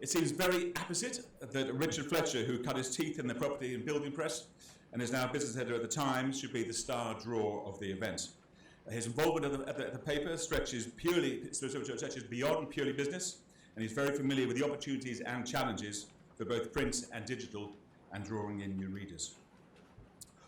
It seems very apposite that Richard Fletcher, who cut his teeth in the property and building press and is now business editor at the Times, should be the star drawer of the event. His involvement at the paper stretches beyond purely business, and he's very familiar with the opportunities and challenges for both print and digital and drawing in new readers.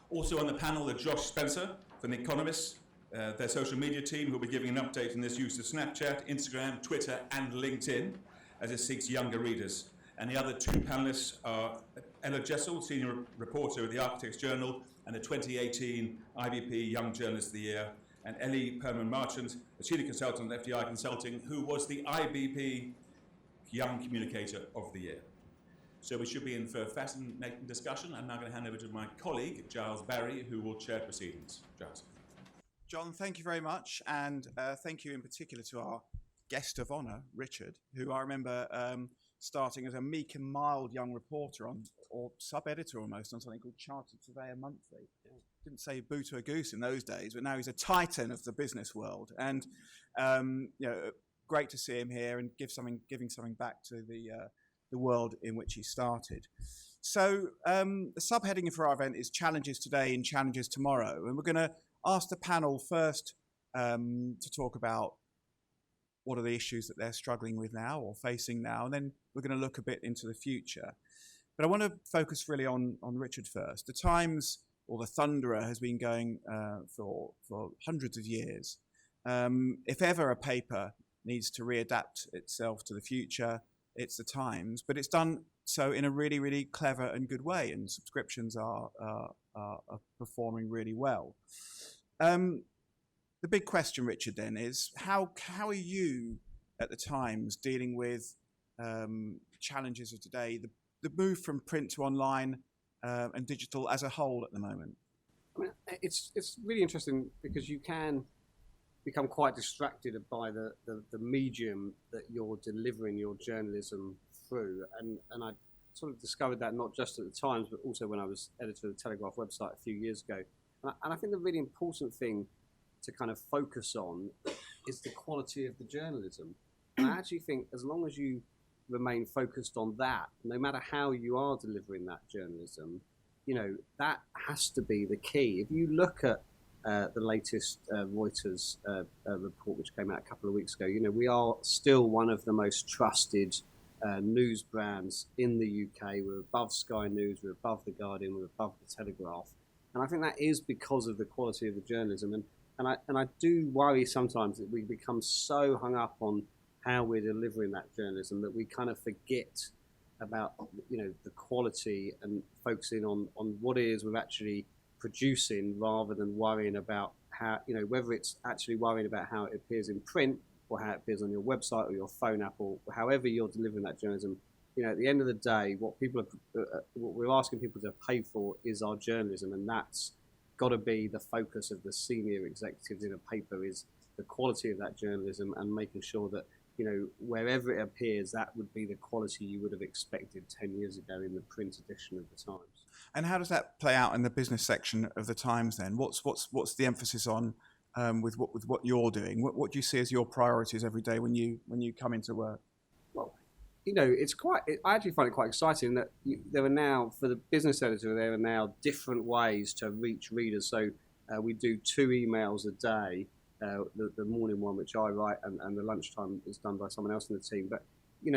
Also on the panel are Josh Spencer from The Economist, their social media team, who will be giving an update on this use of Snapchat, Instagram, Twitter and LinkedIn as it seeks younger readers. And the other two panellists are Ellie Jessel, senior reporter at the Architects Journal and the 2018 IBP Young Journalist of the Year, and Ellie Perham-Marchant, a senior consultant at FDI Consulting, who was the IBP Young Communicator of the Year. So we should be in for a fascinating discussion. I'm now going to hand over to my colleague, Giles Barry, who will chair proceedings. Giles. John, thank you very much, and thank you in particular to our guest of honour, Richard, who I remember starting as a meek and mild young reporter or sub-editor almost on something called Chartered Surveyor Monthly. Yeah. Didn't say boo to a goose in those days, but now he's a titan of the business world, and great to see him here and giving something back to the world in which he started. So the subheading for our event is Challenges Today and Challenges Tomorrow, and we're going to ask the panel first to talk about what are the issues that they're struggling with now or facing now, and then we're going to look a bit into the future. But I want to focus really on Richard first. The Times, or the Thunderer, has been going for hundreds of years. If ever a paper needs to readapt itself to the future, it's the Times, but it's done so in a really, really clever and good way, and subscriptions are performing really well. The big question, Richard, then is how are you at the Times dealing with challenges of today, the move from print to online and digital as a whole at the moment? I mean, it's really interesting because you can become quite distracted by the medium that you're delivering your journalism through, and I sort of discovered that not just at the Times but also when I was editor of the Telegraph website a few years ago. And I think the really important thing to kind of focus on is the quality of the journalism. And I actually think as long as you remain focused on that, no matter how you are delivering that journalism, that has to be the key. If you look at the latest Reuters report, which came out a couple of weeks ago, we are still one of the most trusted news brands in the UK. We're above Sky News, we're above The Guardian, we're above The Telegraph. And I think that is because of the quality of the journalism. And I do worry sometimes that we become so hung up on how we're delivering that journalism that we kind of forget about the quality and focusing on what it is we're actually producing, rather than worrying about how whether it's actually worrying about how it appears in print or how it appears on your website or your phone app or however you're delivering that journalism. At the end of the day, what we're asking people to pay for is our journalism, and that's got to be the focus of the senior executives in a paper, is the quality of that journalism and making sure that wherever it appears, that would be the quality you would have expected 10 years ago in the print edition of the Times. And how does that play out in the business section of the Times then? What's the emphasis on with what you're doing? What do you see as your priorities every day when you come into work? Well, I actually find it quite exciting that there are now, for the business editor, there are now different ways to reach readers. So we do 2 emails a day. The morning one, which I write, and the lunchtime is done by someone else in the team. But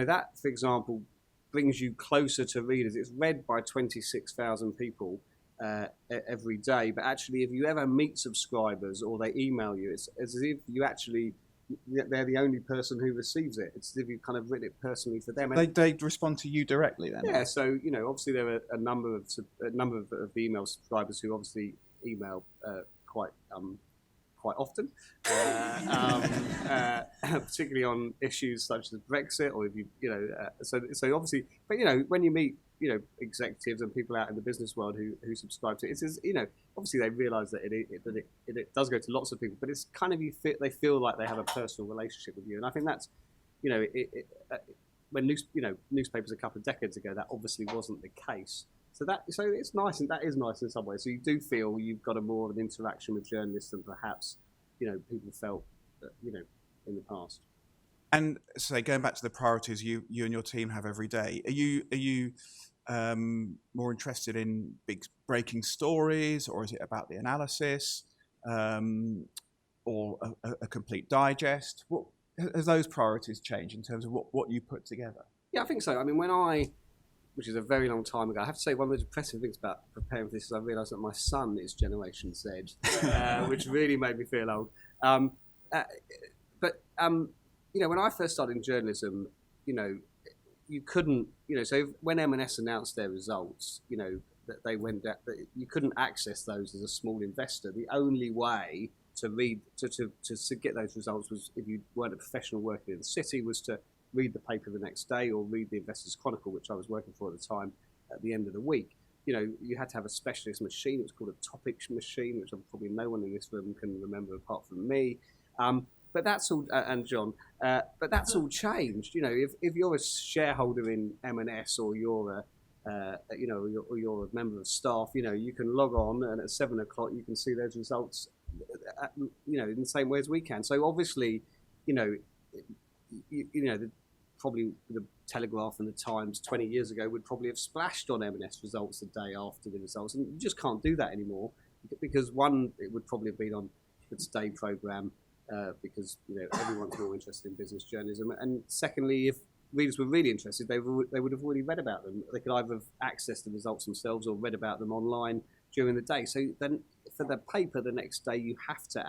that, for example, brings you closer to readers. It's read by 26,000 people every day. But actually, if you ever meet subscribers or they email you, it's as if they're the only person who receives it. It's as if you've kind of written it personally for them. They respond to you directly then? Yeah. So obviously there are a number of email subscribers who obviously email quite often, particularly on issues such as Brexit, or if so obviously, but when you meet executives and people out in the business world who subscribe to it, it's obviously they realise that it does go to lots of people, but it's kind of they feel like they have a personal relationship with you, and I think that's when newspapers a couple of decades ago, that obviously wasn't the case. So it's nice, and that is nice in some ways. So you do feel you've got a more of an interaction with journalists than perhaps people felt in the past. And so going back to the priorities you and your team have every day, are you more interested in big breaking stories, or is it about the analysis, or a complete digest? What has those priorities changed in terms of what you put together? Yeah, I think so. I mean, which is a very long time ago, I have to say one of the depressing things about preparing for this is I realised that my son is Generation Z, which really made me feel old. When I first started in journalism, you couldn't, so when M&S announced their results, that they went that you couldn't access those as a small investor. The only way to read to get those results was, if you weren't a professional working in the city, was to read the paper the next day or read the Investors Chronicle, which I was working for at the time, at the end of the week. You had to have a specialist machine. It was called a topics machine, which probably no one in this room can remember apart from me. But that's all, and John. But that's all changed. If you're a shareholder in M&S, or you're or you're a member of staff, you can log on, and at 7 o'clock you can see those results, in the same way as we can. So obviously, probably the Telegraph and the Times 20 years ago would probably have splashed on M&S results the day after the results, and you just can't do that anymore, because one, it would probably have been on the Today programme, because everyone's more interested in business journalism, and secondly, if readers were really interested, they would have already read about them. They could either have accessed the results themselves or read about them online during the day. So then, for the paper the next day, you have to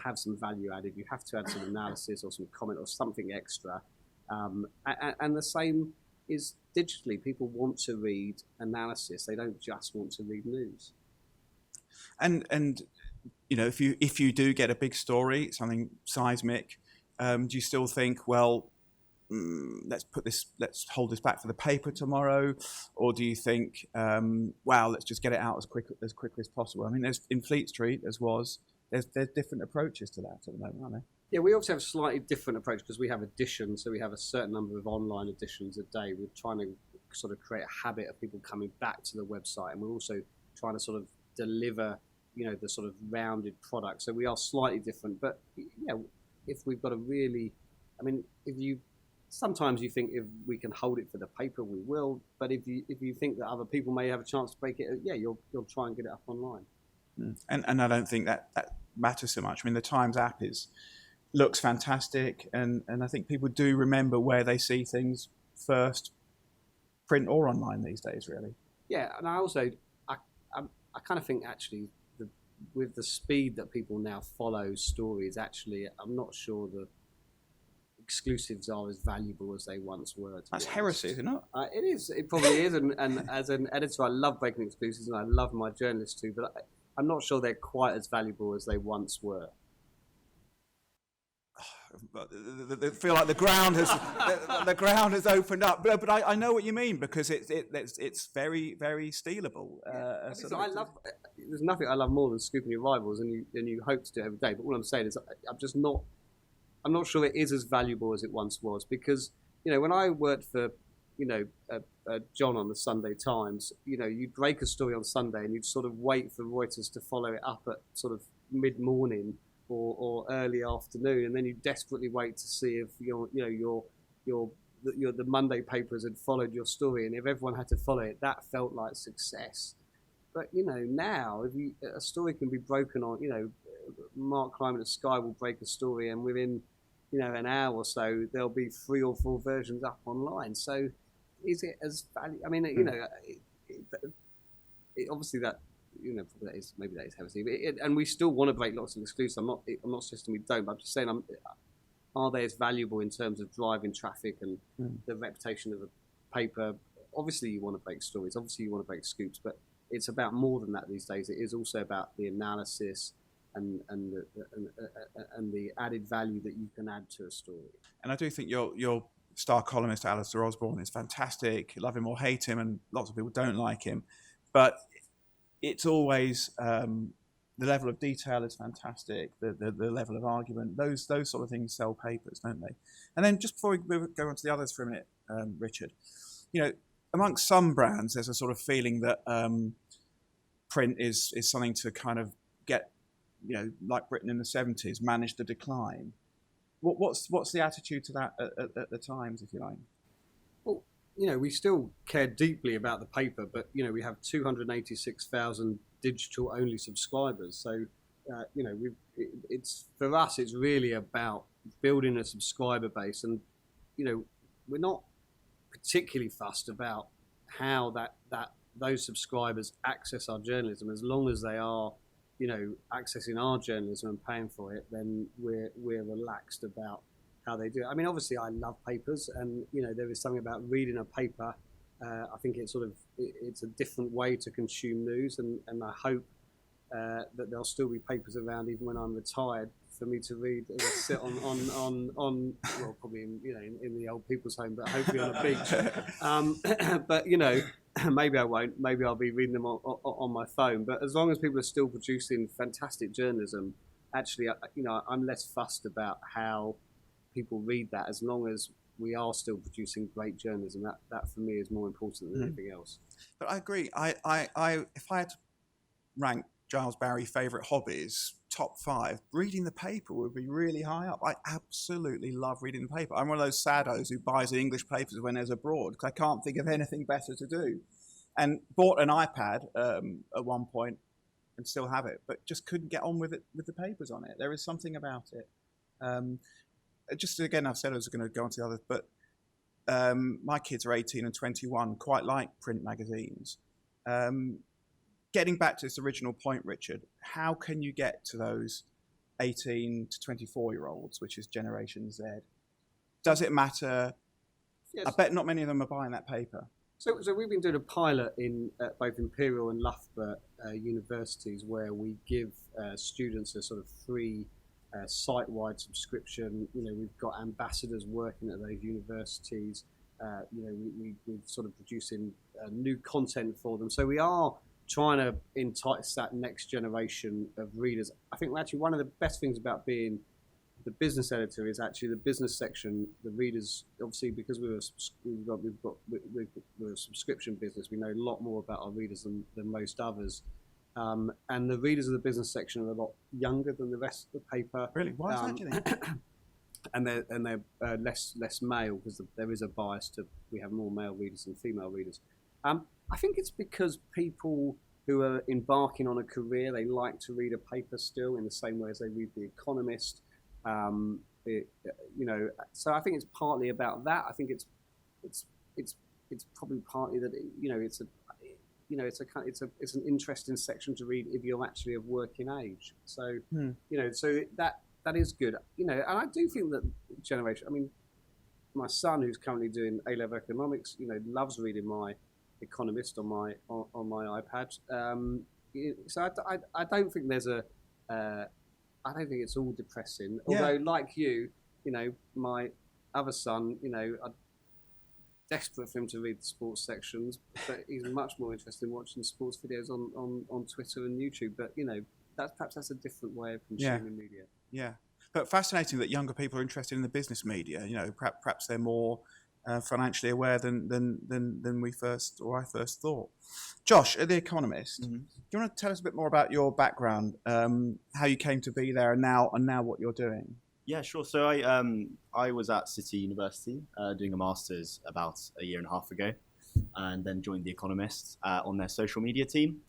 have some value added. You have to add some analysis or some comment or something extra. And the same is digitally. People want to read analysis. They don't just want to read news. And if you do get a big story, something seismic, do you still think, well, let's hold this back for the paper tomorrow, or do you think, wow, let's just get it out as quickly as possible? I mean, there's in Fleet Street, there's different approaches to that at the moment, aren't there? Yeah, we also have a slightly different approach because we have editions, so we have a certain number of online editions a day. We're trying to sort of create a habit of people coming back to the website, and we're also trying to sort of deliver, the sort of rounded product. So we are slightly different, but if we've got a really, sometimes you think if we can hold it for the paper, we will. But if you think that other people may have a chance to break it, you'll try and get it up online. And I don't think that matters so much. I mean, the Times app looks fantastic, and I think people do remember where they see things first, print or online these days, really. Yeah, and I also I kind of think actually with the speed that people now follow stories, actually, I'm not sure the exclusives are as valuable as they once were. That's heresy, isn't it? It is. It probably is. And as an editor, I love breaking exclusives, and I love my journalists too. But I'm not sure they're quite as valuable as they once were. I feel like the ground has opened up, but I know what you mean, because it's very, very stealable. There's nothing I love more than scooping your rivals, and you hope to do it every day. But all I'm saying is I'm not sure it is as valuable as it once was, because when I worked for John on the Sunday Times, you'd break a story on Sunday and you'd sort of wait for Reuters to follow it up at sort of mid-morning or early afternoon, and then you desperately wait to see if the Monday papers had followed your story, and if everyone had to follow it, that felt like success. But now a story can be broken on, Mark Climate of Sky will break a story, and within an hour or so there'll be 3 or 4 versions up online. So is it as value? I mean, obviously that. Maybe that is heresy, and we still want to break lots of exclusives. I'm not suggesting we don't, but I'm just saying, are they as valuable in terms of driving traffic and the reputation of a paper? Obviously, you want to break stories. Obviously, you want to break scoops, but it's about more than that these days. It is also about the analysis and the added value that you can add to a story. And I do think your star columnist Alistair Osborne is fantastic. Love him or hate him, and lots of people don't like him, but it's always the level of detail is fantastic. The level of argument, those sort of things sell papers, don't they? And then just before we go on to the others for a minute, Richard, amongst some brands, there's a sort of feeling that print is something to kind of get, like Britain in the 70s, manage the decline. what's the attitude to that at the Times, if you like? Well, we still care deeply about the paper, but we have 286,000 digital-only subscribers. So, it's for us. It's really about building a subscriber base, and we're not particularly fussed about how those subscribers access our journalism, as long as they are, accessing our journalism and paying for it. Then we're relaxed about how they do it. I mean, obviously, I love papers, and there is something about reading a paper. I think it's it's a different way to consume news, and I hope that there'll still be papers around even when I'm retired for me to read as I sit on well, probably in the old people's home, but hopefully on a beach. But maybe I won't. Maybe I'll be reading them on my phone. But as long as people are still producing fantastic journalism, actually, I'm less fussed about how people read that, as long as we are still producing great journalism. That for me is more important than anything else. But I agree. I if I had to rank Giles Barry's favourite hobbies, top 5, reading the paper would be really high up. I absolutely love reading the paper. I'm one of those saddos who buys the English papers when there's abroad, because I can't think of anything better to do. And bought an iPad at one point and still have it, but just couldn't get on with it with the papers on it. There is something about it. Just again, I've said I was going to go on to the others, but my kids are 18 and 21, quite like print magazines. Getting back to this original point, Richard, how can you get to those 18 to 24-year-olds, which is Generation Z? Does it matter? Yes. I bet not many of them are buying that paper. So we've been doing a pilot in both Imperial and Loughborough universities, where we give students a sort of free site-wide subscription. We've got ambassadors working at those universities. We're sort of producing new content for them. So we are trying to entice that next generation of readers. I think actually one of the best things about being the business editor is actually the business section. The readers, obviously, because we're a subscription business, we know a lot more about our readers than most others. And the readers of the business section are a lot younger than the rest of the paper. Really? Why is that, do you think? And they're less male, because there is a bias to, we have more male readers than female readers. I think it's because people who are embarking on a career, they like to read a paper still in the same way as they read The Economist. So I think it's partly about that. I think it's probably partly that it's an interesting section to read if you're actually of working age. So so that is good. And I do think that generation. I mean, my son, who's currently doing A-level economics, loves reading my Economist on my iPad. So I don't think there's I don't think it's all depressing. Yeah. Although, like you, my other son, I'm desperate for him to read the sports sections, but he's much more interested in watching sports videos on Twitter and YouTube. But that's a different way of consuming media. Yeah, but fascinating that younger people are interested in the business media. Perhaps they're more financially aware than we first, or I first thought. Josh, at The Economist, do you want to tell us a bit more about your background, how you came to be there, and now what you're doing? Yeah, sure. So I was at City University doing a master's about a year and a half ago, and then joined The Economist on their social media team.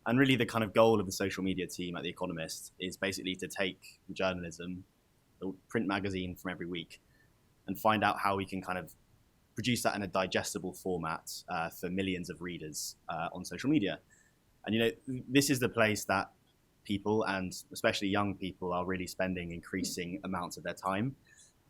And really the kind of goal of the social media team at The Economist is basically to take journalism, the print magazine from every week, and find out how we can kind of produce that in a digestible format for millions of readers on social media. And this is the place that people, and especially young people, are really spending increasing amounts of their time.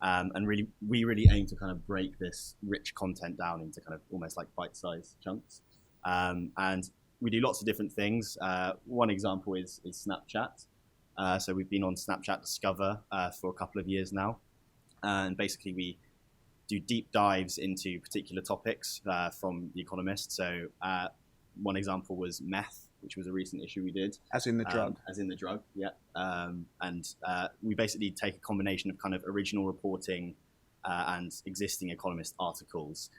And really, we really aim to kind of break this rich content down into kind of almost like bite-sized chunks. And we do lots of different things. One example is Snapchat. So we've been on Snapchat Discover for a couple of years now. And basically we do deep dives into particular topics from The Economist. So one example was meth, which was a recent issue we did. As in the drug? As in the drug, yeah. And we basically take a combination of kind of original reporting and existing Economist articles.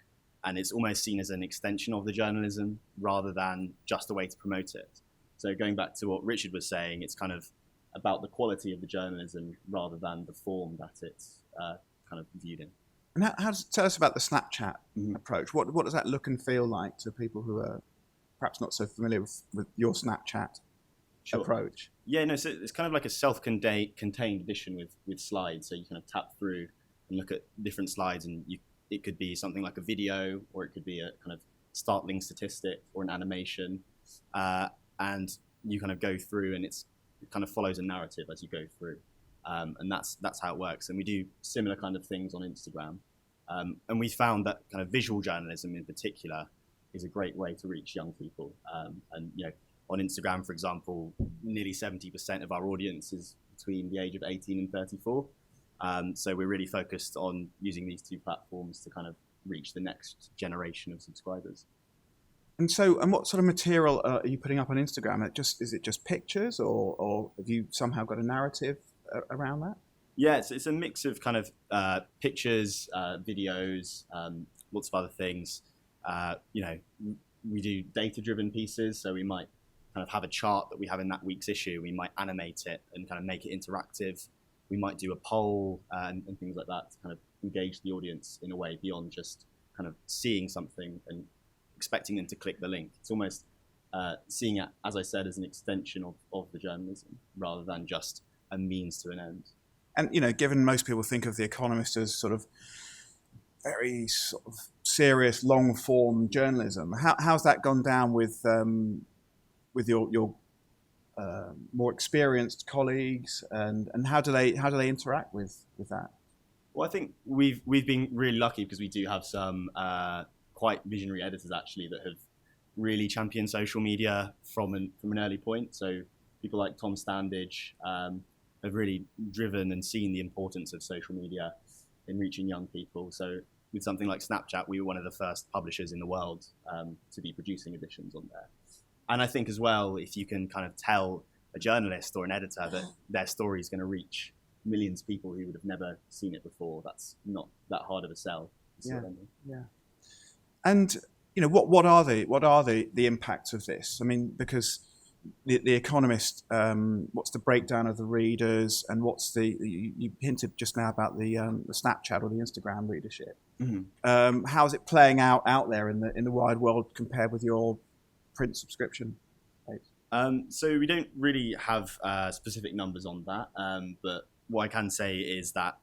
And it's almost seen as an extension of the journalism rather than just a way to promote it. So going back to what Richard was saying, it's kind of about the quality of the journalism rather than the form that it's kind of viewed in. And tell us about the Snapchat Mhm. approach. What does that look and feel like to people who are perhaps not so familiar with your Snapchat approach? Yeah, no, so it's kind of like a self-contained edition with slides. So you kind of tap through and look at different slides, and it could be something like a video, or it could be a kind of startling statistic or an animation, and you kind of go through, and it kind of follows a narrative as you go through, and that's how it works. And we do similar kind of things on Instagram, and we found that kind of visual journalism in particular is a great way to reach young people, and on Instagram, for example, nearly 70% of our audience is between the age of 18 and 34. So we're really focused on using these two platforms to kind of reach the next generation of subscribers. And what sort of material are you putting up on Instagram? Is it just pictures, or have you somehow got a narrative around that? Yeah, it's a mix of kind of pictures, videos, lots of other things. We do data-driven pieces, so we might kind of have a chart that we have in that week's issue. We might animate it and kind of make it interactive. We might do a poll and things like that to kind of engage the audience in a way beyond just kind of seeing something and expecting them to click the link. It's almost seeing it, as I said, as an extension of the journalism rather than just a means to an end. And, given most people think of The Economist as sort of very sort of serious, long-form journalism, how's that gone down with your more experienced colleagues, and how do they interact with that? Well, I think we've been really lucky because we do have some quite visionary editors actually that have really championed social media from an early point. So people like Tom Standage have really driven and seen the importance of social media in reaching young people. So with something like Snapchat, we were one of the first publishers in the world to be producing editions on there. And I think as well, if you can kind of tell a journalist or an editor that their story is going to reach millions of people who would have never seen it before, that's not that hard of a sell. Yeah. And what are the impacts of this? I mean, because the Economist, what's the breakdown of the readers, and what's you hinted just now about the Snapchat or the Instagram readership. Mm-hmm. How is it playing out there in the wide world compared with your print subscription base? So we don't really have specific numbers on that, but what I can say is that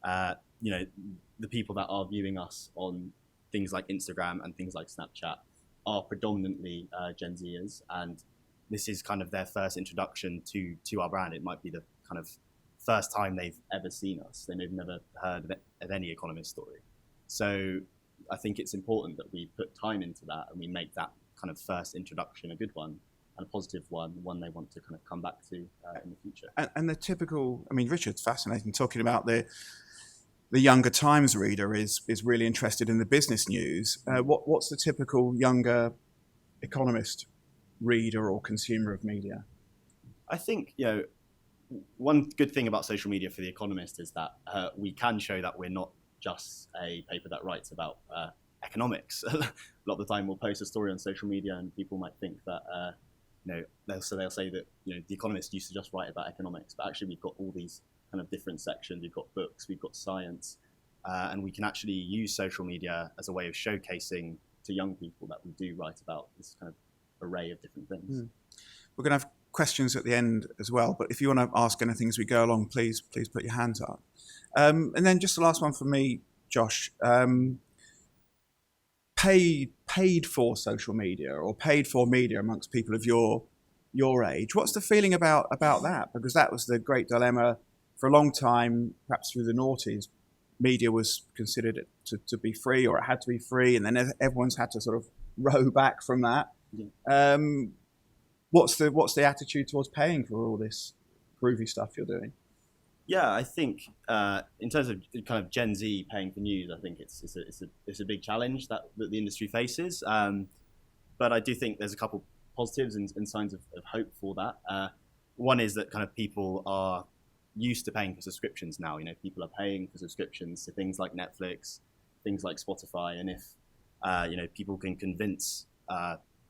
the people that are viewing us on things like Instagram and things like Snapchat are predominantly Gen Zers, and this is kind of their first introduction to our brand. It might be the kind of first time they've ever seen us. They may have never heard of any Economist story. So I think it's important that we put time into that and we make that kind of first introduction a good one and a positive one they want to kind of come back to in the future. And the typical, I mean, Richard's fascinating talking about the younger Times reader is really interested in the business news. What's the typical younger Economist reader or consumer of media? I think, one good thing about social media for The Economist is that we can show that we're not just a paper that writes about economics. A lot of the time we'll post a story on social media and people might think that, they'll say that, The Economist used to just write about economics, but actually we've got all these kind of different sections. We've got books, we've got science, and we can actually use social media as a way of showcasing to young people that we do write about this kind of array of different things. We're going to have questions at the end as well, but if you want to ask anything as we go along, please put your hands up. And then just the last one for me, Josh. Paid for social media or paid for media amongst people of your age. What's the feeling about that? Because that was the great dilemma for a long time, perhaps through the noughties. Media was considered to be free, or it had to be free, and then everyone's had to sort of row back from that. Yeah. What's the attitude towards paying for all this groovy stuff you're doing? Yeah, I think in terms of kind of Gen Z paying for news, I think it's a big challenge that the industry faces. But I do think there's a couple positives and signs of hope for that. One is that kind of people are used to paying for subscriptions now. People are paying for subscriptions to things like Netflix, things like Spotify, and if people can convince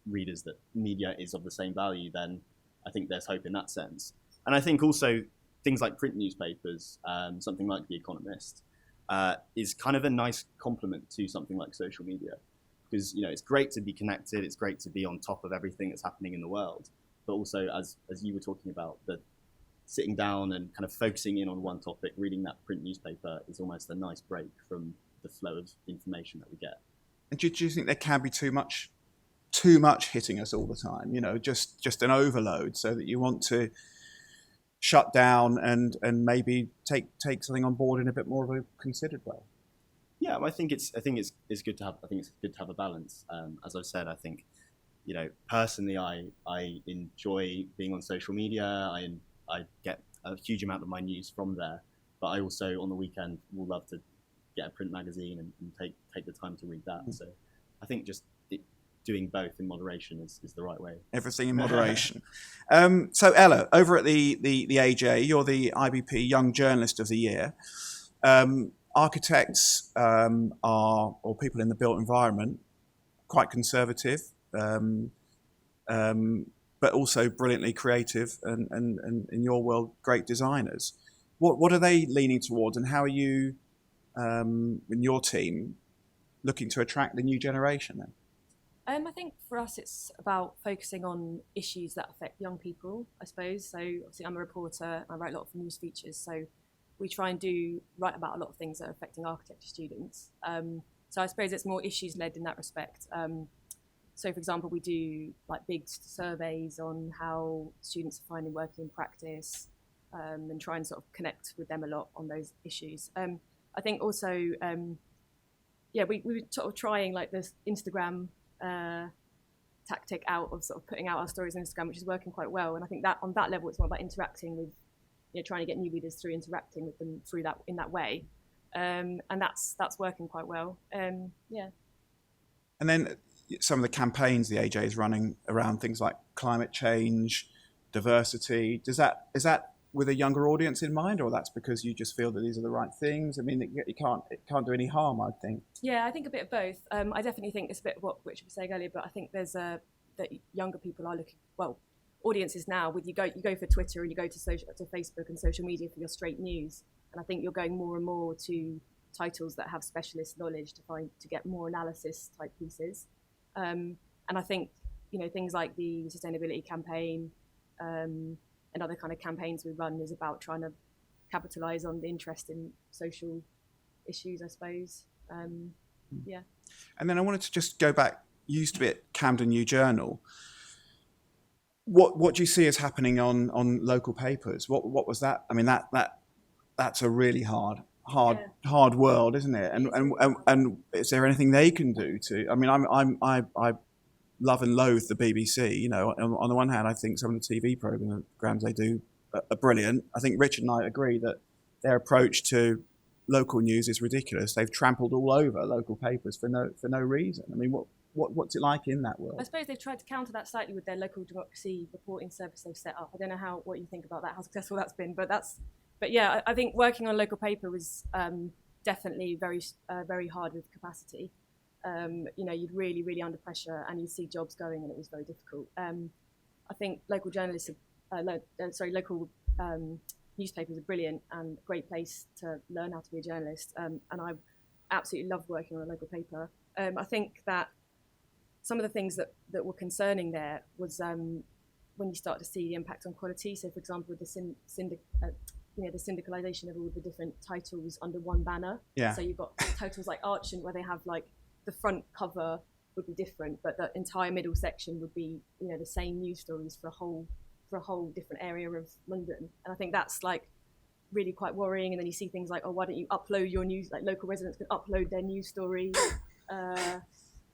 readers that media is of the same value, then I think there's hope in that sense. And I think also things like print newspapers, something like The Economist, is kind of a nice complement to something like social media. Because, it's great to be connected, it's great to be on top of everything that's happening in the world. But also, as you were talking about, the sitting down and kind of focusing in on one topic, reading that print newspaper is almost a nice break from the flow of information that we get. And do you think there can be too much hitting us all the time? Just an overload, so that you want to shut down and maybe take something on board in a bit more of a considered way. Yeah, I think it's good to have a balance. As I've said, I think, personally, I enjoy being on social media. I get a huge amount of my news from there, but I also on the weekend will love to get a print magazine and take the time to read that. So I think just doing both in moderation is the right way. Everything in moderation. So Ella, over at the AJ, you're the IBP Young Journalist of the Year. Architects or people in the built environment, quite conservative, but also brilliantly creative, and in your world, great designers. What are they leaning towards, and how are you, in your team, looking to attract the new generation then? I think for us it's about focusing on issues that affect young people, I suppose. So obviously I'm a reporter, I write a lot of news features, so we try and write about a lot of things that are affecting architecture students. So I suppose it's more issues led in that respect. So for example, we do like big surveys on how students are finding working in practice, and try and sort of connect with them a lot on those issues. I think also, we were sort of trying like this Instagram tactic out of sort of putting out our stories on Instagram, which is working quite well. And I think that on that level, it's more about interacting with, trying to get new readers through interacting with them through that in that way. And that's working quite well. Yeah. And then some of the campaigns the AJ is running around things like climate change, diversity. Is that with a younger audience in mind, or that's because you just feel that these are the right things? I mean, it can't do any harm, I think. Yeah, I think a bit of both. I definitely think it's a bit of what Richard was saying earlier, but I think there's that younger people are looking, well, audiences now, you go for Twitter and you go to Facebook and social media for your straight news, and I think you're going more and more to titles that have specialist knowledge to get more analysis type pieces. And I think things like the sustainability campaign and other kind of campaigns we run is about trying to capitalise on the interest in social issues, I suppose. Yeah. And then I wanted to just go back. You used to be at Camden New Journal. What do you see as happening on local papers? What was that? I mean, that's a really hard world, isn't it? And is there anything they can do to? I mean, I love and loathe the BBC. On the one hand, I think some of the TV programs they do are brilliant. I think Richard and I agree that their approach to local news is ridiculous. They've trampled all over local papers for no reason. I mean, what's it like in that world? I suppose they've tried to counter that slightly with their local democracy reporting service they've set up. I don't know what you think about that, how successful that's been, but yeah, I think working on local paper was definitely very hard with capacity. You'd really under pressure, and you'd see jobs going, and it was very difficult. I think local journalists, local newspapers are brilliant and a great place to learn how to be a journalist. And I absolutely loved working on a local paper. I think that some of the things that were concerning there was when you start to see the impact on quality. So, for example, with the syndicalisation of all the different titles under one banner. Yeah. So you've got titles like Archant, where they have like the front cover would be different, but the entire middle section would be the same news stories for a whole different area of London. And I think that's like really quite worrying. And then you see things like, why don't you upload your news? Like local residents can upload their news story.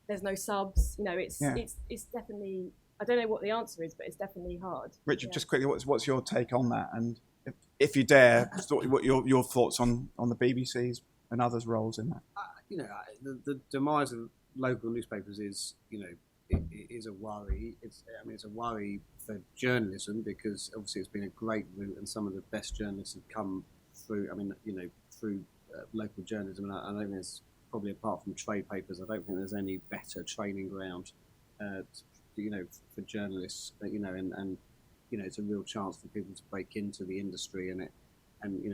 There's no subs. It's definitely. I don't know what the answer is, but it's definitely hard. Richard, just quickly, what's your take on that? And if you dare, what your thoughts on the BBC's and others' roles in that? The demise of local newspapers is, it is a worry. It's a worry for journalism, because obviously it's been a great route, and some of the best journalists have come through. Through local journalism, and I don't think there's probably, apart from trade papers, I don't think there's any better training ground, for journalists. And it's a real chance for people to break into the industry, and and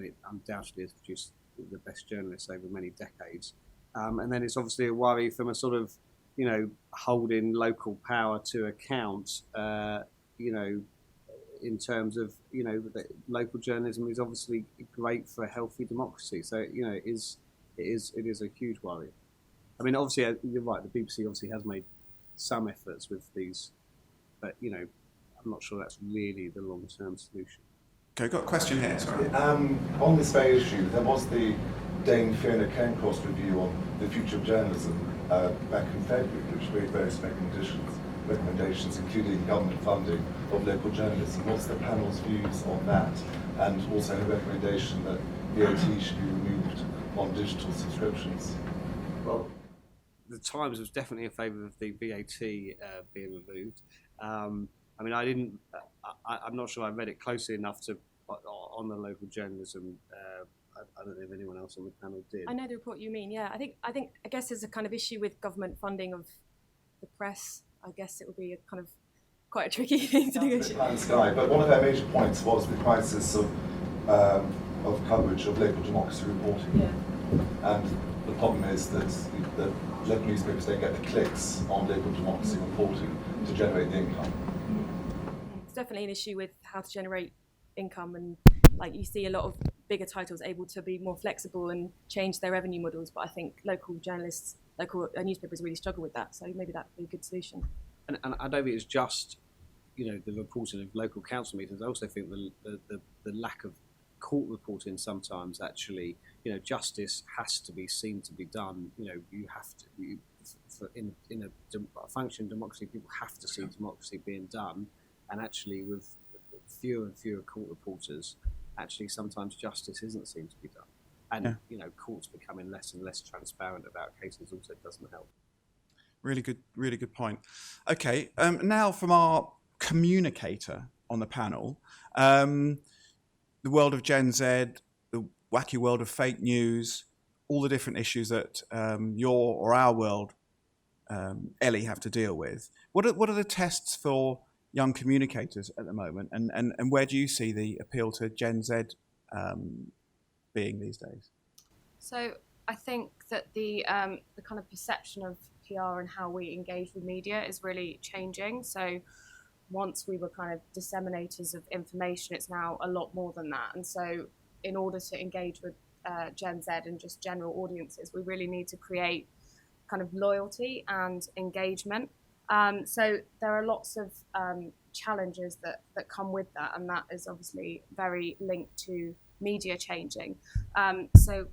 it undoubtedly has produced the best journalists over many decades. And then it's obviously a worry from a sort of, holding local power to account, in terms of, that local journalism is obviously great for a healthy democracy. So, it is a huge worry. I mean, obviously, you're right, the BBC obviously has made some efforts with these, but, I'm not sure that's really the long-term solution. Okay, got a question here, sorry. On this very issue, there was the Dame Fiona Cairncross review on the future of journalism back in February, which made various recommendations, including government funding of local journalism. What's the panel's views on that? And also a recommendation that VAT should be removed on digital subscriptions. Well, the Times was definitely in favour of the VAT being removed. I'm not sure I read it closely enough to on the local journalism. I don't know if anyone else on the panel did. I know the report you mean. Yeah, I guess there's a kind of issue with government funding of the press. I guess it would be a kind of quite a tricky thing to negotiate. Sky, but one of their major points was the crisis of coverage of local democracy reporting. Yeah. And the problem is that the local newspapers don't get the clicks on local democracy reporting to generate the income. It's definitely an issue with how to generate income, and like you see a lot of bigger titles able to be more flexible and change their revenue models, but I think local journalists, local newspapers really struggle with that, so maybe that would be a good solution. And I don't think it's just, the reporting of local council meetings. I also think the lack of court reporting sometimes actually, justice has to be seen to be done. You have to, in a functioning democracy, people have to see democracy being done, and actually with fewer and fewer court reporters, actually sometimes justice isn't seen to be done. And, courts becoming less and less transparent about cases also doesn't help. Really good point. Okay, now from our communicator on the panel, the world of Gen Z, the wacky world of fake news, all the different issues that your or our world, Ellie, have to deal with. What are the tests for young communicators at the moment, and where do you see the appeal to Gen Z being these days? So I think that the kind of perception of PR and how we engage with media is really changing. So once we were kind of disseminators of information, it's now a lot more than that. And so in order to engage with Gen Z and just general audiences, we really need to create kind of loyalty and engagement. So there are lots of challenges that come with that, and that is obviously very linked to media changing. So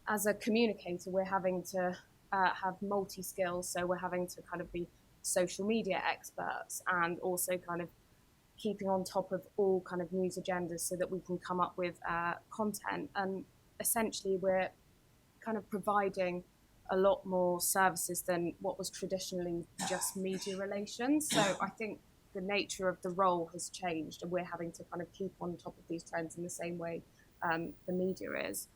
as a communicator, we're having to have multi-skills, so we're having to kind of be social media experts and also kind of keeping on top of all kind of news agendas so that we can come up with content. And essentially we're kind of providing a lot more services than what was traditionally just media relations. So I think the nature of the role has changed, and we're having to kind of keep on top of these trends in the same way the media is.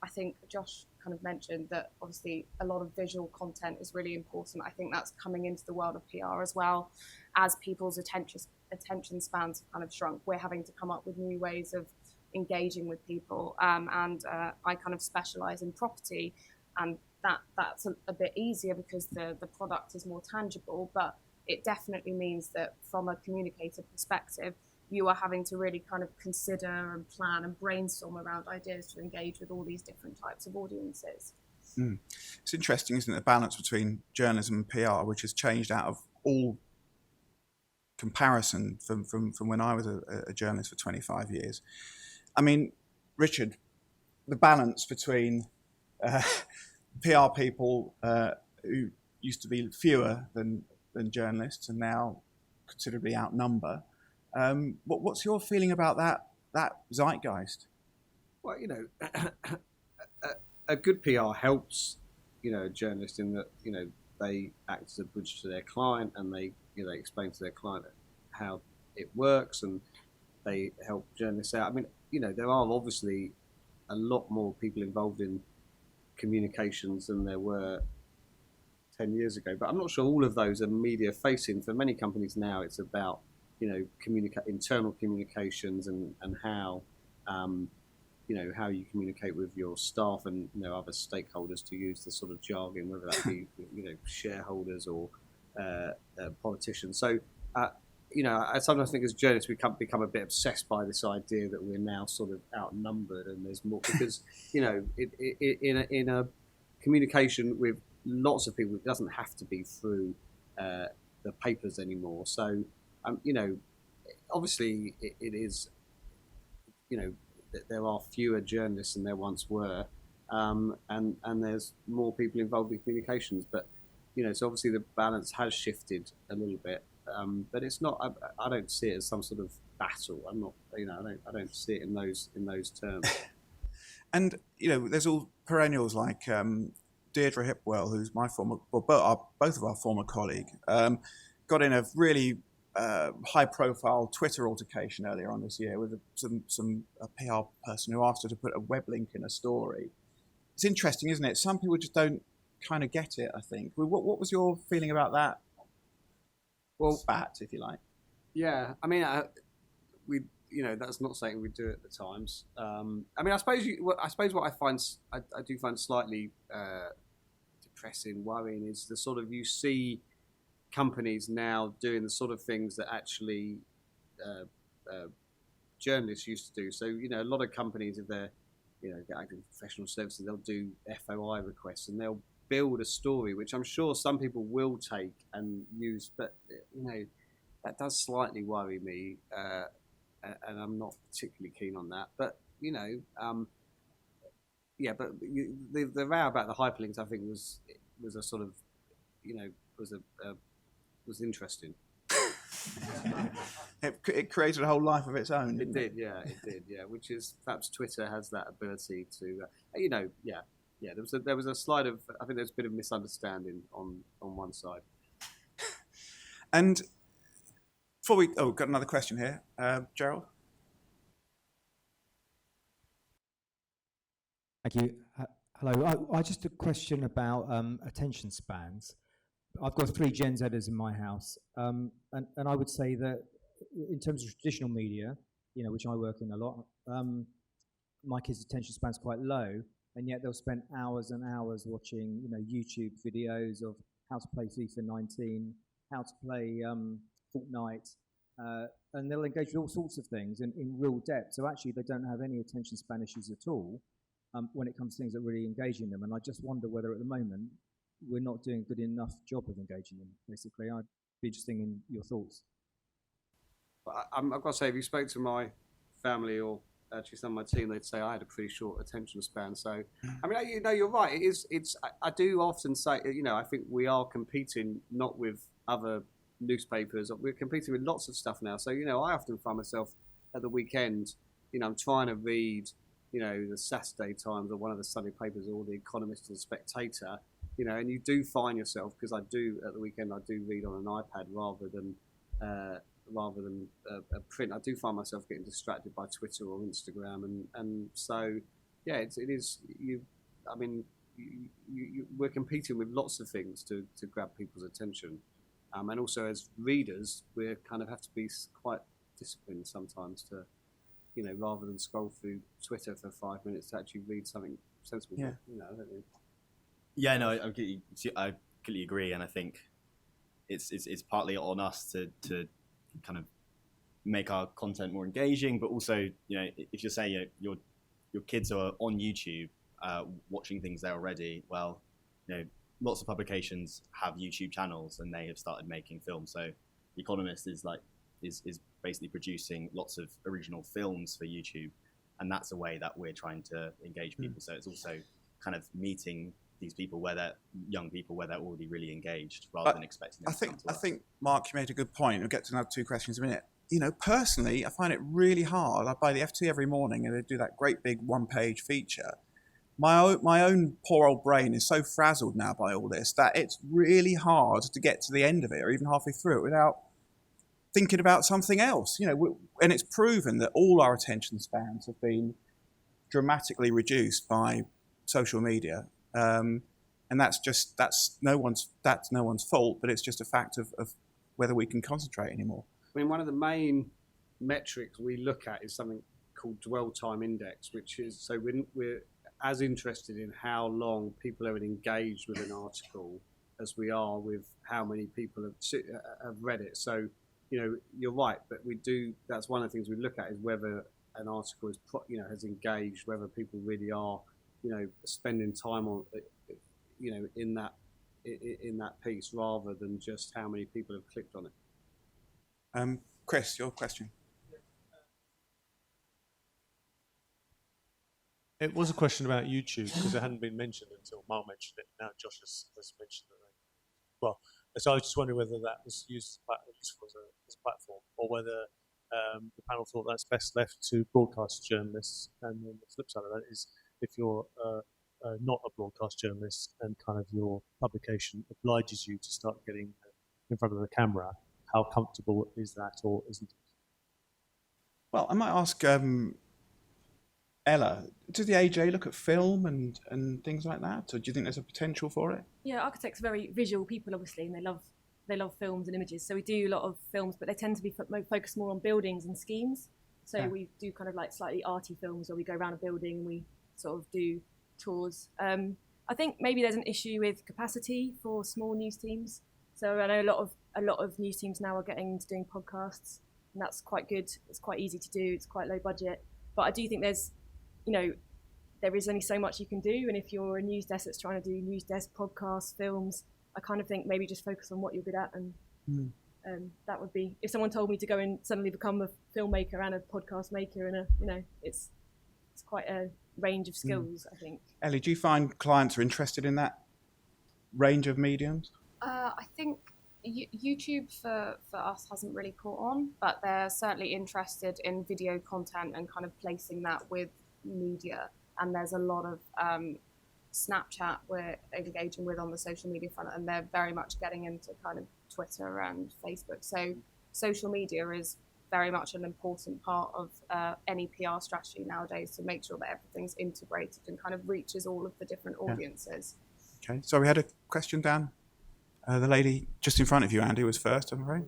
I think Josh kind of mentioned that obviously a lot of visual content is really important. I think that's coming into the world of PR as well. As people's attention spans have kind of shrunk, we're having to come up with new ways of engaging with people. And I kind of specialise in property, and that's a bit easier because the product is more tangible, but it definitely means that from a communicator perspective, you are having to really kind of consider and plan and brainstorm around ideas to engage with all these different types of audiences. It's interesting, isn't it, the balance between journalism and PR, which has changed out of all comparison from when I was a journalist for 25 years. I mean, Richard, the balance between PR people who used to be fewer than journalists and now considerably outnumber. What's your feeling about that zeitgeist? Well, a good PR helps, a journalist in that, they act as a bridge to their client, and they explain to their client how it works, and they help journalists out. I mean, there are obviously a lot more people involved in communications than there were 10 years ago, but I'm not sure all of those are media facing. For many companies now, it's about internal communications and how how you communicate with your staff and other stakeholders, to use the sort of jargon, whether that be shareholders or politicians. So I sometimes think as journalists we become a bit obsessed by this idea that we're now sort of outnumbered and there's more, because in a communication with lots of people, it doesn't have to be through the papers anymore. So obviously it is there are fewer journalists than there once were, and there's more people involved in communications, but so obviously the balance has shifted a little bit, but it's not. I don't see it as some sort of battle. I'm not. I don't see it in those terms. And there's all perennials like Deirdre Hipwell, who's my former, both of our former colleague, got in a really high-profile Twitter altercation earlier on this year with a PR person who asked her to put a web link in a story. It's interesting, isn't it? Some people just don't kind of get it, I think. What was your feeling about that? Well, spat, if you like. Yeah, I mean, that's not something we do at the Times. I mean, I suppose what I do find slightly depressing, worrying, is the sort of, you see companies now doing the sort of things that actually journalists used to do. So a lot of companies, if they're acting professional services, they'll do FOI requests and they'll build a story, which I'm sure some people will take and use, but that does slightly worry me, and I'm not particularly keen on that. But the row about the hyperlinks, I think, was a sort of was interesting. It created a whole life of its own. It did, yeah. Which is, perhaps Twitter has that ability to, There was a slide of, I think there's a bit of misunderstanding on one side. And before we've got another question here, Gerald. Thank you. Hello. I just a question about attention spans. I've got 3 Gen Zers in my house, and I would say that in terms of traditional media, which I work in a lot, my kids' attention span's quite low, and yet they'll spend hours and hours watching, YouTube videos of how to play FIFA 19, how to play Fortnite, and they'll engage with all sorts of things in real depth. So actually, they don't have any attention span issues at all when it comes to things that really engaging them. And I just wonder whether at the moment we're not doing a good enough job of engaging them, basically. I'd be interested in your thoughts. I've got to say, if you spoke to my family or actually some of my team, they'd say I had a pretty short attention span. So, I mean, you're right. I do often say, I think we are competing not with other newspapers. We're competing with lots of stuff now. So, I often find myself at the weekend, I'm trying to read, the Saturday Times or one of the Sunday papers or the Economist or the Spectator, and you do find yourself, because I do at the weekend, I do read on an iPad rather than a print. I do find myself getting distracted by Twitter or Instagram, and so it is. We're competing with lots of things to grab people's attention, and also as readers, we kind of have to be quite disciplined sometimes to, rather than scroll through Twitter for 5 minutes, to actually read something sensible. Yeah. I don't know. Yeah, no, I completely agree, and I think it's partly on us to kind of make our content more engaging, but also, if you're saying your kids are on YouTube watching things there already, well, lots of publications have YouTube channels and they have started making films. So The Economist is basically producing lots of original films for YouTube, and that's a way that we're trying to engage people. So it's also kind of meeting these people young people where they're already really engaged, rather than expecting them to come to us. I think, Mark, you made a good point. We'll get to another 2 questions in a minute. Personally, I find it really hard. I buy the FT every morning and they do that great big 1-page feature. My own poor old brain is so frazzled now by all this that it's really hard to get to the end of it or even halfway through it without thinking about something else. And it's proven that all our attention spans have been dramatically reduced by social media. And that's no one's fault, but it's just a fact of whether we can concentrate anymore. I mean, one of the main metrics we look at is something called dwell time index, which is so we're as interested in how long people have engaged with an article as we are with how many people have read it. So, you're right, but that's one of the things we look at is whether an article has engaged, whether people really are, spending time on, in that piece rather than just how many people have clicked on it. Chris, your question. It was a question about YouTube because it hadn't been mentioned until Mark mentioned it. Now Josh has mentioned it. Well, so I was just wondering whether that was useful as a platform, or whether the panel thought that's best left to broadcast journalists. And then the flip side of that is, if you're not a broadcast journalist and kind of your publication obliges you to start getting in front of the camera, how comfortable is that, or isn't it? Well, I might ask Ella, does the AJ look at film and things like that? Or do you think there's a potential for it? Yeah, architects are very visual people, obviously, and they love films and images. So we do a lot of films, but they tend to be focused more on buildings and schemes. So we do kind of like slightly arty films where we go around a building and we sort of do tours. I think maybe there's an issue with capacity for small news teams. So I know a lot of news teams now are getting into doing podcasts, and that's quite good. It's quite easy to do. It's quite low budget. But I do think there is only so much you can do. And if you're a news desk that's trying to do news desk podcasts, films, I kind of think maybe just focus on what you're good at. And that would be, if someone told me to go and suddenly become a filmmaker and a podcast maker and it's quite a range of skills, I think. Ellie, do you find clients are interested in that range of mediums? I think YouTube for us hasn't really caught on, but they're certainly interested in video content and kind of placing that with media. And there's a lot of Snapchat we're engaging with on the social media front, and they're very much getting into kind of Twitter and Facebook. So social media is very much an important part of any PR strategy nowadays, to make sure that everything's integrated and kind of reaches all of the different audiences. Okay, so we had a question down. The lady just in front of you, Andy, was first, I'm afraid.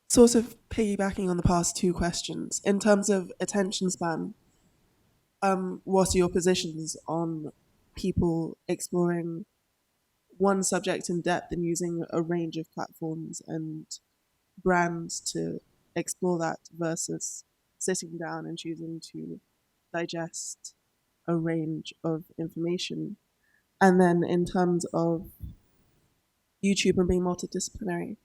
Sort of piggybacking on the past two questions, in terms of attention span, what are your positions on people exploring one subject in depth and using a range of platforms and brands to explore that versus sitting down and choosing to digest a range of information? And then in terms of YouTube and being multidisciplinary,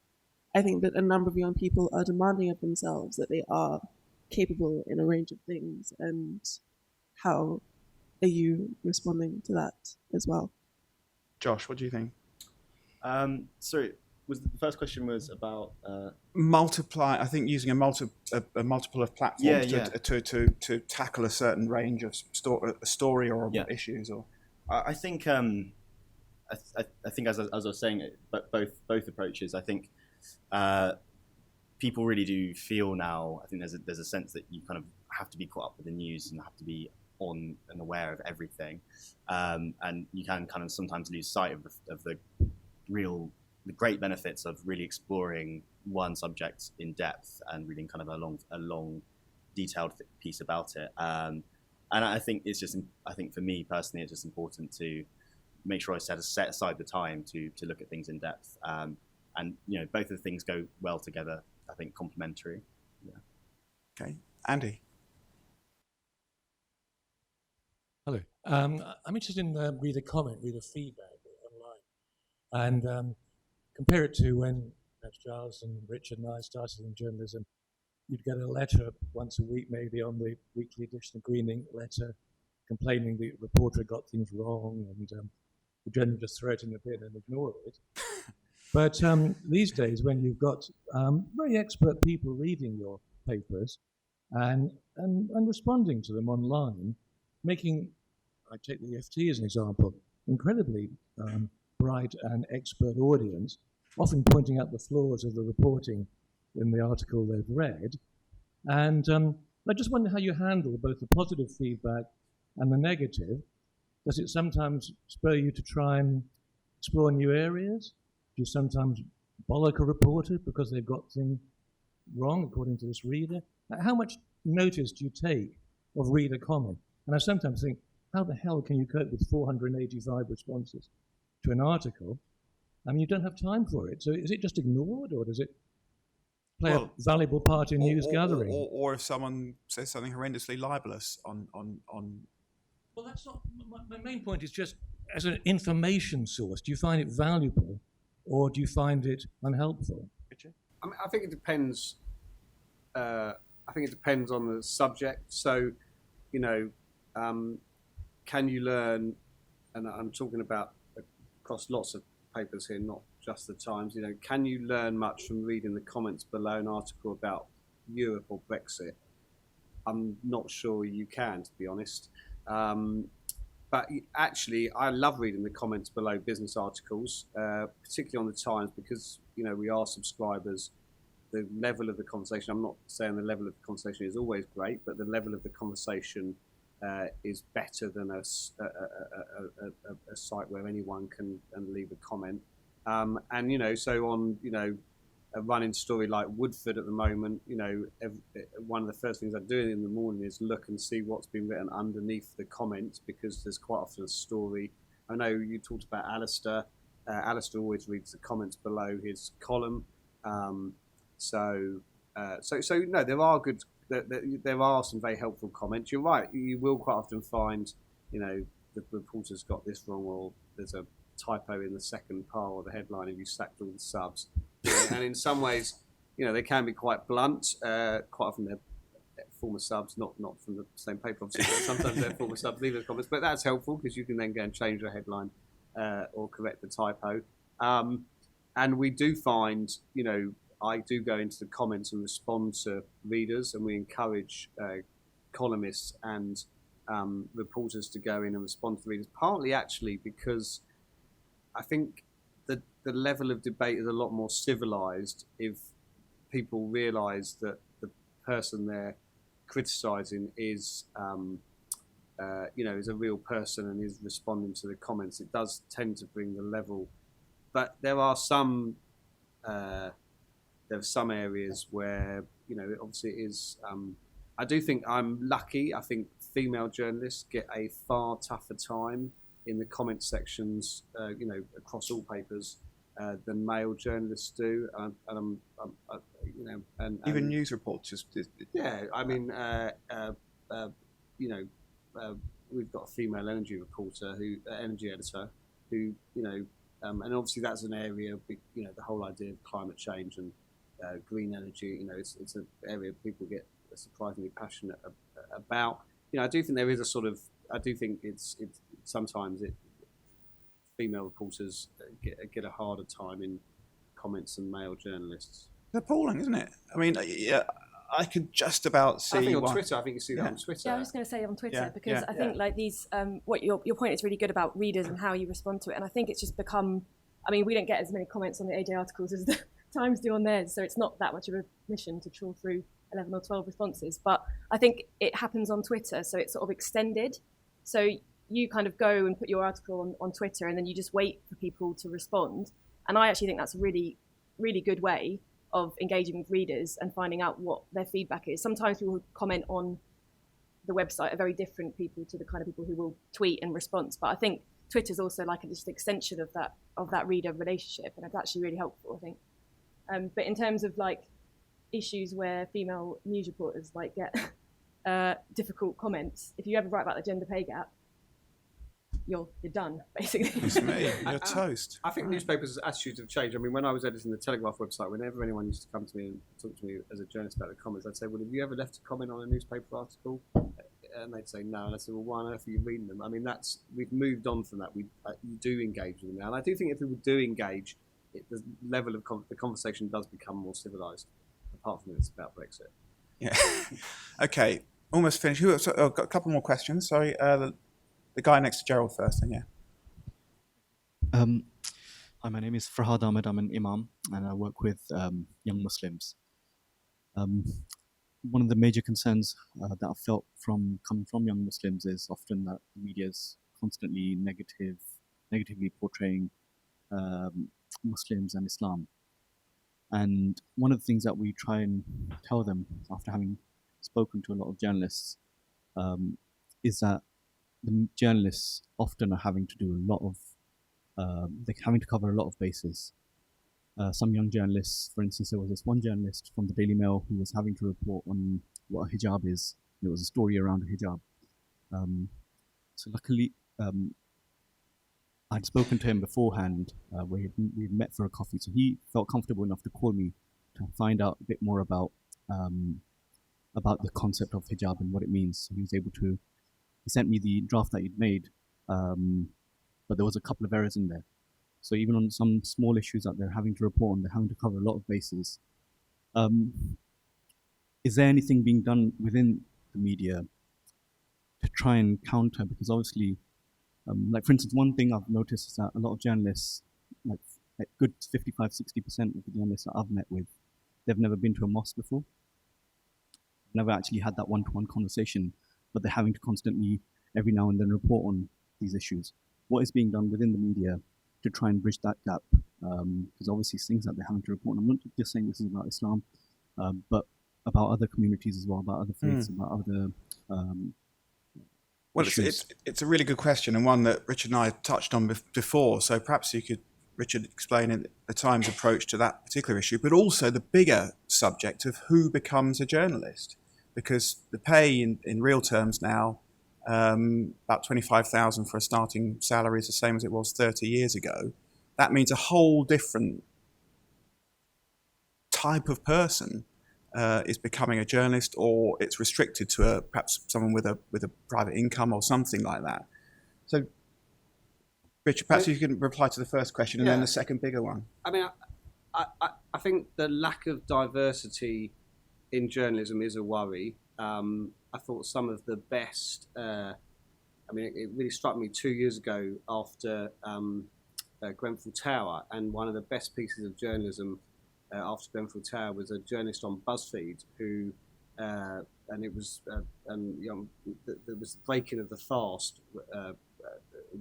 I think that a number of young people are demanding of themselves that they are capable in a range of things. And how are you responding to that as well? Josh, what do you think? Sorry, the first question was about multiply. I think using a multiple of platforms to tackle a certain range of story or issues. Or I think I think as I was saying, but both approaches. I think people really do feel now. I think there's a sense that you kind of have to be caught up with the news and have to be on and aware of everything, and you can kind of sometimes lose sight of the great benefits of really exploring one subject in depth and reading kind of a long detailed piece about it. And I think I think for me personally, it's just important to make sure I set aside the time to look at things in depth. And both of the things go well together. I think complementary. Yeah. Okay, Andy. Hello. I'm interested in reader feedback online, and compare it to when perhaps Giles and Richard and I started in journalism. You'd get a letter once a week, maybe on the weekly edition of Green Ink letter, complaining the reporter had got things wrong, and the journalist just throw it in the bin and ignore it. But these days, when you've got very expert people reading your papers and responding to them online, making, I take the FT as an example, incredibly bright and expert audience, often pointing out the flaws of the reporting in the article they've read. And I just wonder how you handle both the positive feedback and the negative. Does it sometimes spur you to try and explore new areas? Do you sometimes bollock a reporter because they've got things wrong, according to this reader? How much notice do you take of reader comment? And I sometimes think, how the hell can you cope with 485 responses to an article? I mean, you don't have time for it. So is it just ignored, or does it play a valuable part in news gathering? Or if someone says something horrendously libelous on. Well, that's not my main point. Is just as an information source. Do you find it valuable, or do you find it unhelpful? Richard? I think it depends. I think it depends on the subject. So, you know, can you learn? And I'm talking about across lots of papers here, not just the Times. You know, can you learn much from reading the comments below an article about Europe or Brexit? I'm not sure you can, to be honest. But actually, I love reading the comments below business articles, particularly on the Times, because, you know, we are subscribers. The level of the conversation, I'm not saying the level of the conversation is always great, but the level of the conversation is better than a site where anyone can leave a comment. And, you know, so on, you know, a running story like Woodford at the moment, you know, one of the first things I do in the morning is look and see what's been written underneath the comments, because there's quite often a story. I know you talked about Alistair. Alistair always reads the comments below his column. So no, there are good. There are some very helpful comments. You're right. You will quite often find, you know, the reporter's got this wrong, or there's a typo in the second part of the headline, and you sacked all the subs. And in some ways, you know, they can be quite blunt. Quite often they're former subs, not from the same paper, obviously, but sometimes they're former subs leave the comments. But that's helpful, because you can then go and change your headline or correct the typo. And we do find, you know, I do go into the comments and respond to readers, and we encourage columnists and reporters to go in and respond to readers, partly actually because I think the level of debate is a lot more civilised if people realise that the person they're criticising is, you know, is a real person and is responding to the comments. It does tend to bring the level, but there are some areas where, you know, obviously it is. I do think I'm lucky. I think female journalists get a far tougher time in the comment sections, you know, across all papers, than male journalists do. And you know, and even news reporters. Yeah, I mean, you know, we've got a female energy reporter energy editor, who, you know, and obviously that's an area, you know, the whole idea of climate change and green energy, you know, it's an area people get surprisingly passionate about. You know, I do think there is a sort of, I do think it's sometimes female reporters get a harder time in comments than male journalists. It's appalling, isn't it? I mean, yeah, I could just about see. I think on Twitter, I think you see that on Twitter. Yeah, I was just going to say on Twitter, Yeah, because yeah, I think like these, what your point is really good about readers and how you respond to it, and I think it's just become. I mean, we don't get as many comments on the AJ articles as the Times do on theirs, so it's not that much of a mission to trawl through 11 or 12 responses. But I think it happens on Twitter, so it's sort of extended. So you kind of go and put your article on Twitter, and then you just wait for people to respond. And I actually think that's a really, really good way of engaging with readers and finding out what their feedback is. Sometimes people comment on the website are very different people to the kind of people who will tweet and respond. But I think Twitter's also like just an extension of that reader relationship, and it's actually really helpful, I think. But in terms of like issues where female news reporters like get difficult comments, if you ever write about the gender pay gap, you're done, basically. It's me. You're toast. I think newspapers' attitudes have changed. I mean, when I was editing the Telegraph website, whenever anyone used to come to me and talk to me as a journalist about the comments, I'd say, well, have you ever left a comment on a newspaper article? And they'd say no. And I said, well, why on earth are you reading them? I mean, we've moved on from that. You do engage with them now. And I do think if people do engage, the level of the conversation does become more civilised, apart from it's about Brexit. Yeah. Okay. Almost finished. I've got a couple more questions. Sorry. The guy next to Gerald first, then, yeah. Hi, my name is Farhad Ahmed. I'm an imam, and I work with young Muslims. One of the major concerns that I've felt coming from young Muslims is often that the media is constantly negatively portraying Muslims and Islam. And one of the things that we try and tell them after having spoken to a lot of journalists is that the journalists often are having to do a lot of, they're having to cover a lot of bases. Some young journalists, for instance, there was this one journalist from the Daily Mail who was having to report on what a hijab is. There was a story around a hijab. So luckily, I'd spoken to him beforehand. We'd met for a coffee, so he felt comfortable enough to call me to find out a bit more about the concept of hijab and what it means. So he was able to. He sent me the draft that he'd made, but there was a couple of errors in there. So even on some small issues that they're having to report on, they're having to cover a lot of bases. Is there anything being done within the media to try and counter? Because obviously, like for instance, one thing I've noticed is that a lot of journalists, like a good 55, 60% of the journalists that I've met with, they've never been to a mosque before. Never actually had that one-to-one conversation, but they're having to constantly, every now and then, report on these issues. What is being done within the media to try and bridge that gap? Because obviously it's things that they're having to report on. I'm not just saying this is about Islam, but about other communities as well, about other faiths, about other well, issues. it's a really good question, and one that Richard and I touched on before. So perhaps you could, Richard, explain the Times' approach to that particular issue, but also the bigger subject of who becomes a journalist. Because the pay in real terms now, about 25,000 for a starting salary is the same as it was 30 years ago. That means a whole different type of person is becoming a journalist, or it's restricted to perhaps someone with a private income or something like that. So, Richard, perhaps you can reply to the first question and then the second bigger one. I mean, I think the lack of diversity in journalism is a worry. I thought some of the best, I mean, it really struck me 2 years ago after Grenfell Tower, and one of the best pieces of journalism after Grenfell Tower was a journalist on BuzzFeed who, and it was, there was the breaking of the fast,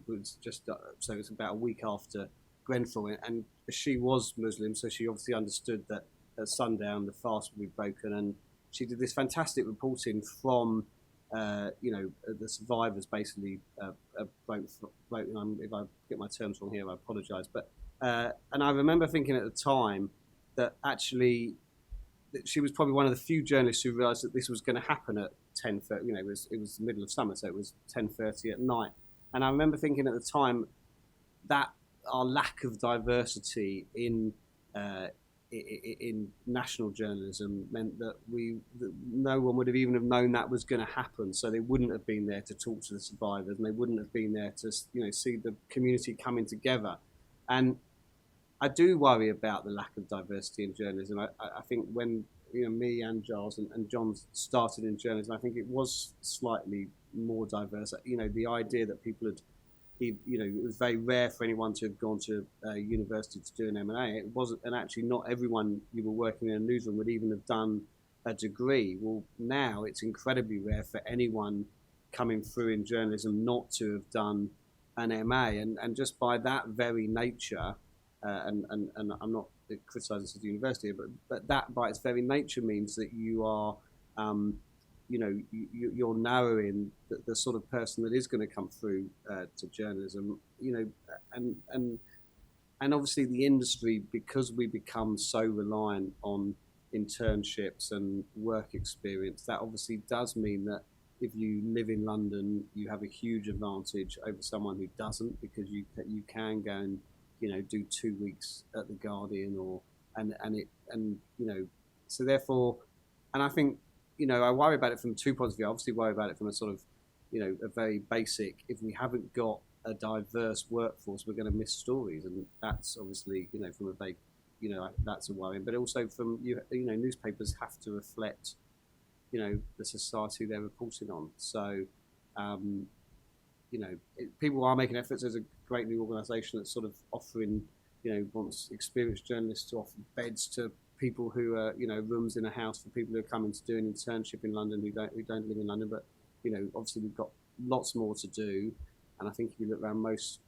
was just, so it was about a week after Grenfell, and she was Muslim, so she obviously understood that at sundown the fast would be broken, and she did this fantastic reporting from, the survivors basically broke. If I get my terms wrong here, I apologise. But and I remember thinking at the time that actually that she was probably one of the few journalists who realised that this was going to happen at 10:30. It was the middle of summer, so it was 10:30 at night. And I remember thinking at the time that our lack of diversity in national journalism meant that no one would have even have known that was going to happen. So they wouldn't have been there to talk to the survivors, and they wouldn't have been there to see the community coming together. And I do worry about the lack of diversity in journalism. I think when me and Giles and John started in journalism, I think it was slightly more diverse. The idea that people had, it was very rare for anyone to have gone to university to do an M&A. It wasn't, and actually not everyone you were working in a newsroom would even have done a degree. Well, now it's incredibly rare for anyone coming through in journalism not to have done an MA, and just by that very nature, and I'm not criticising the university, but that by its very nature means that you are, you're narrowing the sort of person that is going to come through to journalism, and obviously the industry, because we become so reliant on internships and work experience, that obviously does mean that if you live in London, you have a huge advantage over someone who doesn't, because you can go and do 2 weeks at the Guardian so therefore, and I think I worry about it from 2 points of view. I obviously worry about it from a sort of a very basic, if we haven't got a diverse workforce, we're going to miss stories, and that's obviously from a vague, that's a worry. But also from newspapers have to reflect the society they're reporting on. So people are making efforts. There's a great new organisation that's sort of offering, wants experienced journalists to offer beds to people who are, rooms in a house for people who are coming to do an internship in London who don't live in London. But obviously we've got lots more to do, and I think if you look around most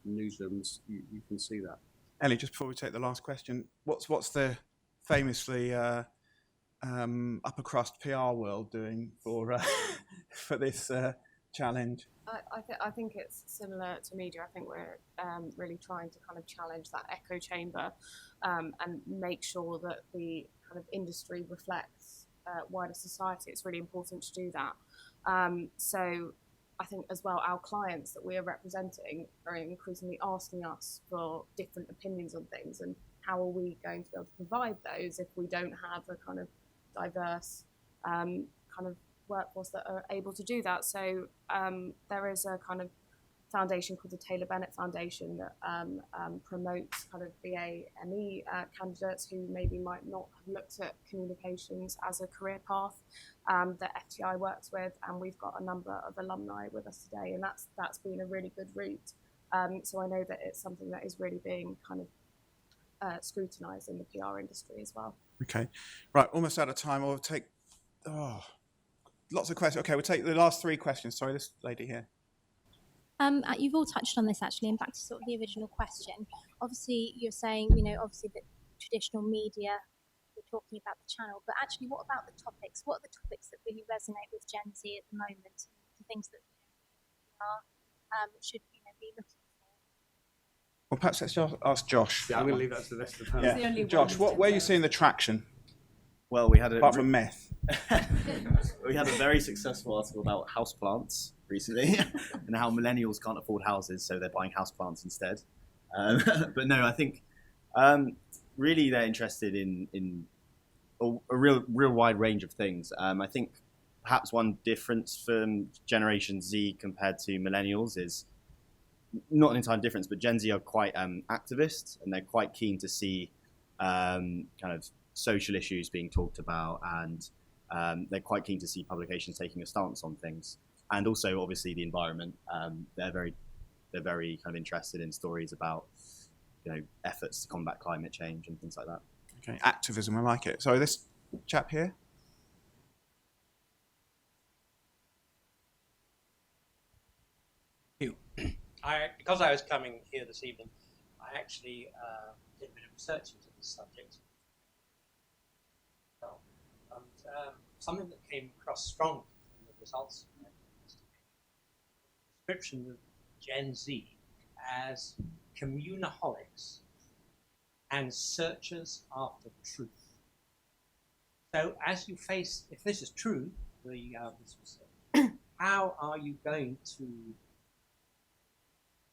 newsrooms, you can see that. Ellie, just before we take the last question, what's the famously upper crust PR world doing for for this challenge? I think it's similar to media. I think we're really trying to kind of challenge that echo chamber and make sure that the kind of industry reflects wider society. It's really important to do that. So I think as well, our clients that we are representing are increasingly asking us for different opinions on things, and how are we going to be able to provide those if we don't have a kind of diverse kind of workforce that are able to do that. So there is a kind of foundation called the Taylor Bennett Foundation that promotes kind of BA/ME candidates who maybe might not have looked at communications as a career path that FTI works with, and we've got a number of alumni with us today, and that's been a really good route. So I know that it's something that is really being kind of scrutinised in the PR industry as well. Okay, right, almost out of time. We'll take lots of questions. Okay, we'll take the last 3 questions. Sorry, this lady here. You've all touched on this actually, and back to sort of the original question. Obviously, you're saying, obviously that traditional media, we're talking about the channel, but actually what about the topics? What are the topics that really resonate with Gen Z at the moment? The things that should be looking for? Well, perhaps let's just ask Josh. Yeah, I'm going to leave that to the rest of the panel. Yeah. Josh, where are you seeing the traction? Well, we had apart from meth. We had a very successful article about houseplants recently and how millennials can't afford houses, so they're buying houseplants instead. But no, I think really they're interested in a real wide range of things. I think perhaps one difference from Generation Z compared to millennials is not an entire difference, but Gen Z are quite activist, and they're quite keen to see kind of social issues being talked about, and they're quite keen to see publications taking a stance on things, and also obviously the environment. They're very kind of interested in stories about efforts to combat climate change and things like that. Okay, activism, I like it. So this chap here. Because I was coming here this evening, I actually did a bit of research into this subject. And something that came across strongly from the results of my description of Gen Z as communaholics and searchers after truth. So as you face, if this is true, this was said, how are you going to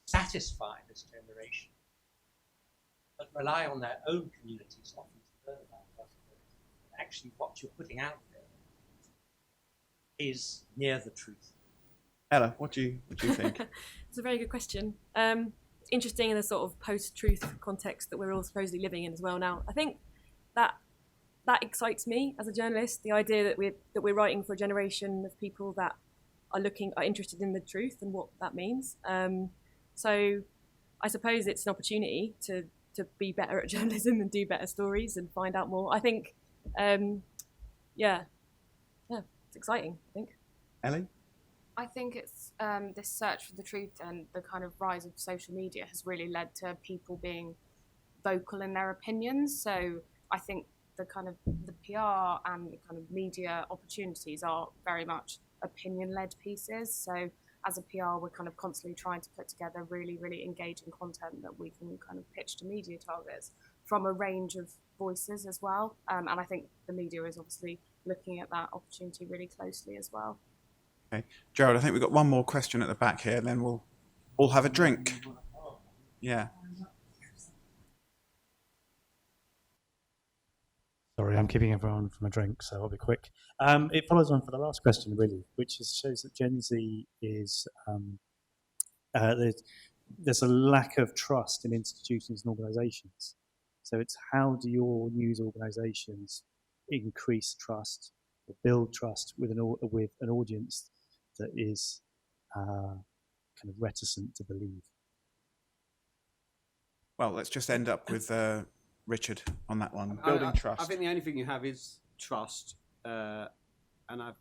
satisfy this generation, but rely on their own communities often to learn about what actually what you're putting out there is near the truth? Ella, what do you think? It's a very good question. Interesting in the sort of post-truth context that we're all supposedly living in as well now. I think that excites me as a journalist, the idea that we're writing for a generation of people that are interested in the truth and what that means. So I suppose it's an opportunity to be better at journalism and do better stories and find out more. I think, it's exciting, I think. Ellie? I think it's this search for the truth and the kind of rise of social media has really led to people being vocal in their opinions. So I think the PR and the kind of media opportunities are very much opinion-led pieces. So as a PR, we're kind of constantly trying to put together really, really engaging content that we can kind of pitch to media targets from a range of voices as well. And I think the media is obviously looking at that opportunity really closely as well. Okay, Gerald, I think we've got one more question at the back here, and then we'll all have a drink. Yeah. Sorry, I'm keeping everyone from a drink, so I'll be quick. It follows on for the last question, really, which shows that Gen Z is there's a lack of trust in institutions and organisations. So it's how do your news organisations increase trust or build trust with an audience that is kind of reticent to believe? Well, let's just end up with Richard on that one. Building trust. I think the only thing you have is trust, and I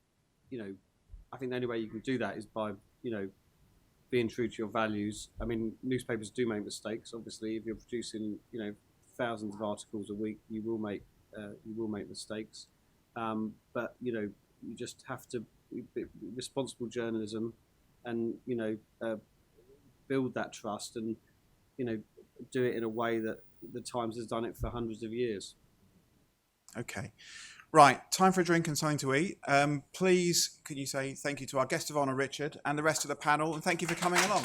think the only way you can do that is by being being true to your values. I mean, newspapers do make mistakes. Obviously, if you're producing, thousands of articles a week, you will make mistakes. But you just have to be responsible journalism, and build that trust, and do it in a way that the Times has done it for hundreds of years. Okay. Right, time for a drink and something to eat. Please, can you say thank you to our guest of honour, Richard, and the rest of the panel, and thank you for coming along.